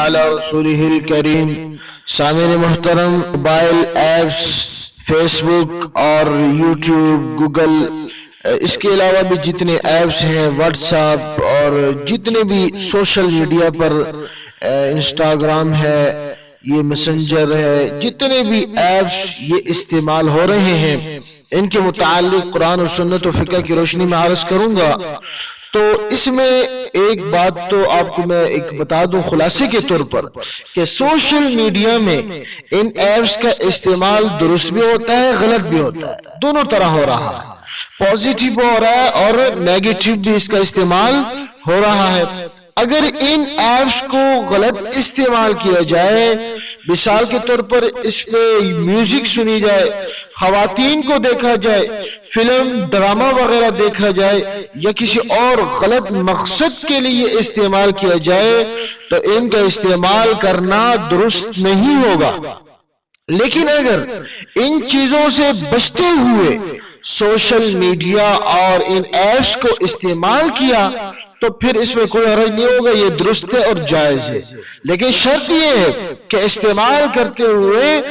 अला रसूलिहिल करीम। सामिन मोहतरम, mobile apps Facebook और यूट्यूब, गूगल, इसके अलावा भी जितने ऐप्स हैं, व्हाट्सएप और जितने भी सोशल मीडिया पर इंस्टाग्राम है, ये मैसेंजर है, जितने भी ऐप्स ये इस्तेमाल हो रहे हैं, इनके मुताल्लिक कुरान और सुन्नत और फिक़ह की रोशनी में अर्ज़ करूंगा। तो इसमें एक बात तो आपको मैं एक बता दूं खुलासे के तौर पर कि सोशल मीडिया में इन ऐप्स का इस्तेमाल दुरुस्त भी होता है, गलत भी होता है, दोनों तरह हो रहा है। पॉजिटिव हो रहा है और नेगेटिव भी इसका इस्तेमाल हो रहा है। अगर इन ऐप्स को गलत इस्तेमाल किया जाए, मिसाल के तौर पर इस पे म्यूजिक सुनी जाए, खवातीन को देखा जाए, फिल्म ड्रामा वगैरह देखा जाए, या किसी और गलत मकसद के लिए इस्तेमाल किया जाए, तो इनका इस्तेमाल करना दुरुस्त नहीं होगा। लेकिन अगर इन चीजों से बचते हुए सोशल मीडिया और इन ऐप्स को इस्तेमाल किया तो फिर इसमें कोई हर्ज नहीं होगा, ये दुरुस्त है और जायज है। लेकिन शर्त ये है कि इस्तेमाल करते हुए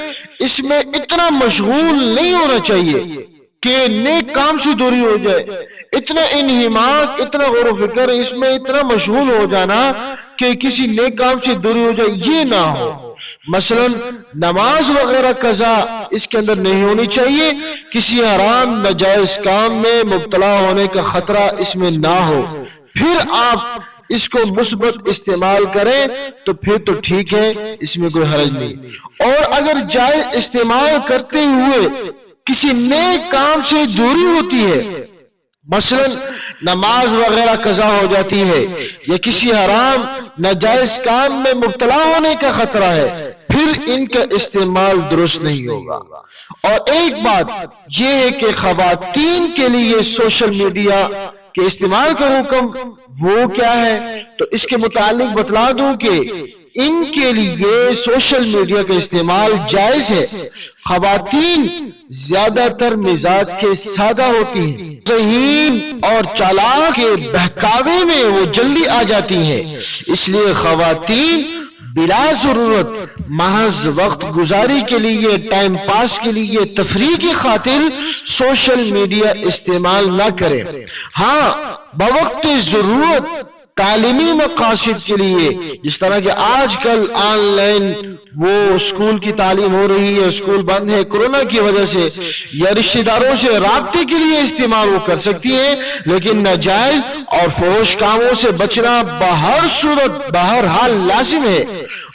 इसमें इतना मशगूल नहीं होना चाहिए कि नेक काम से दूरी हो जाए, इतना इन्हिमाक, इतना गौर फिक्र, इसमें इतना मशगूल हो जाना कि किसी नेक काम से दूरी हो जाए, ये ना हो। मसलन नमाज वगैरह कज़ा इसके अंदर नहीं होनी चाहिए, किसी हराम नाजायज काम में मुब्तला होने का खतरा इसमें ना हो, फिर आप इसको मुस्बत इस्तेमाल करें तो फिर तो ठीक है, इसमें कोई हर्ज नहीं। और अगर जायज इस्तेमाल करते हुए किसी नेक काम से दूरी होती है, मसलन नमाज वगैरह कज़ा हो जाती है या किसी हराम नाजायज काम में मुब्तला होने का खतरा है, फिर इनका इस्तेमाल दुरुस्त नहीं होगा। और एक बात यह है कि ख़वातीन के लिए सोशल मीडिया के इस्तेमाल का हुक्म वो क्या है, तो इसके मुतालिक बतला दूं कि इनके लिए सोशल मीडिया का इस्तेमाल जायज है। ख़वातीन ज्यादातर मिजाज के सादा होती हैं, ज़हीन और चालाक के बहकावे में वो जल्दी आ जाती हैं, इसलिए ख़वातीन बिला जरूरत महज वक्त गुजारी के लिए, टाइम पास के लिए, तफरीह की खातिर सोशल मीडिया इस्तेमाल ना करें। हाँ, बवक्त जरूरत तालीमी मकासद के लिए, जिस तरह के आजकल ऑनलाइन वो स्कूल की तालीम हो रही है, स्कूल बंद है कोरोना की वजह से, या रिश्तेदारों से राब्ते के लिए इस्तेमाल वो कर सकती है, लेकिन नाजायज और फहश कामों से बचना बहर सूरत बहर हाल लाजिम है।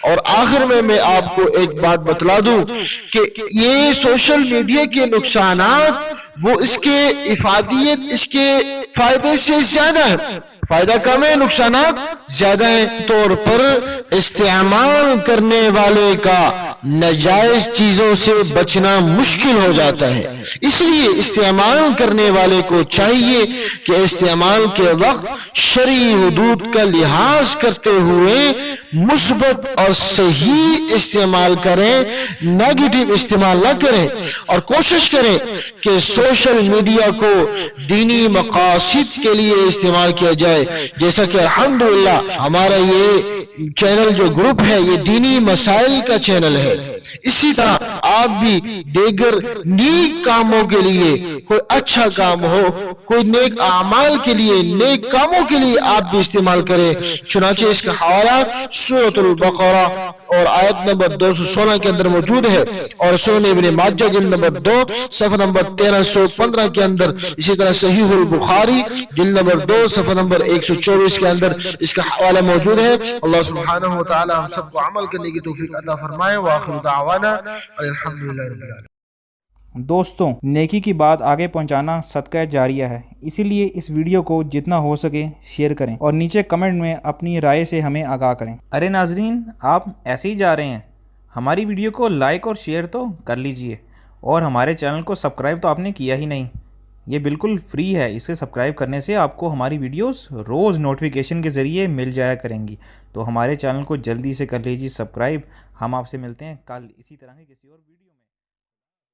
और आखिर में मैं आपको एक बात बतला दूं कि ये सोशल मीडिया के नुकसानात वो इसके इफादियत, इसके फायदे से ज्यादा है, फायदा कम है, नुकसानात ज्यादा है। तौर पर इस्तेमाल करने वाले का नाजायज चीजों से बचना मुश्किल हो जाता है, इसलिए इस्तेमाल करने वाले को चाहिए कि इस्तेमाल के वक्त शरई हुदूद का लिहाज करते हुए मुस्बत और सही इस्तेमाल करें, नेगेटिव इस्तेमाल ना करें, और कोशिश करें कि सोशल मीडिया को दीनी मकासद के लिए इस्तेमाल किया जाए। जैसा कि अल्हम्दुलिल्लाह हमारा ये चैनल जो ग्रुप है ये दीनी मसाइल का चैनल है, इसी तरह आप भी देगर नेक कामों के लिए, कोई अच्छा काम हो, कोई नेक आमाल के लिए, नेक कामों के लिए आप भी इस्तेमाल करें। चुनांचे इसका हवाला सूरतुल बकरा और आयत नंबर 216 के अंदर मौजूद है, और सुनन इब्न माजा जिल्द नंबर 2 सफ़ा नंबर 1315 के अंदर, इसी तरह सहीहुल बुखारी जिल्द नंबर 2 सफ़ा नंबर 124 के अंदर इसका हवाला मौजूद है। अल्लाह सुब्हानहु व तआला हम सबको अमल करने की तौफीक अता फरमाए। व आखिरु दावाना अल्हम्दुलिल्लाहि रब्बिल आलमीन। दोस्तों, नेकी की बात आगे पहुंचाना सदका जारिया है, इसीलिए इस वीडियो को जितना हो सके शेयर करें और नीचे कमेंट में अपनी राय से हमें आगाह करें। अरे नाजरीन, आप ऐसे ही जा रहे हैं, हमारी वीडियो को लाइक और शेयर तो कर लीजिए, और हमारे चैनल को सब्सक्राइब तो आपने किया ही नहीं। ये बिल्कुल फ्री है, इसे सब्सक्राइब करने से आपको हमारी वीडियोस रोज़ नोटिफिकेशन के ज़रिए मिल जाया करेंगी। तो हमारे चैनल को जल्दी से कर लीजिए सब्सक्राइब। हम आपसे मिलते हैं कल इसी तरह की किसी और वीडियो में।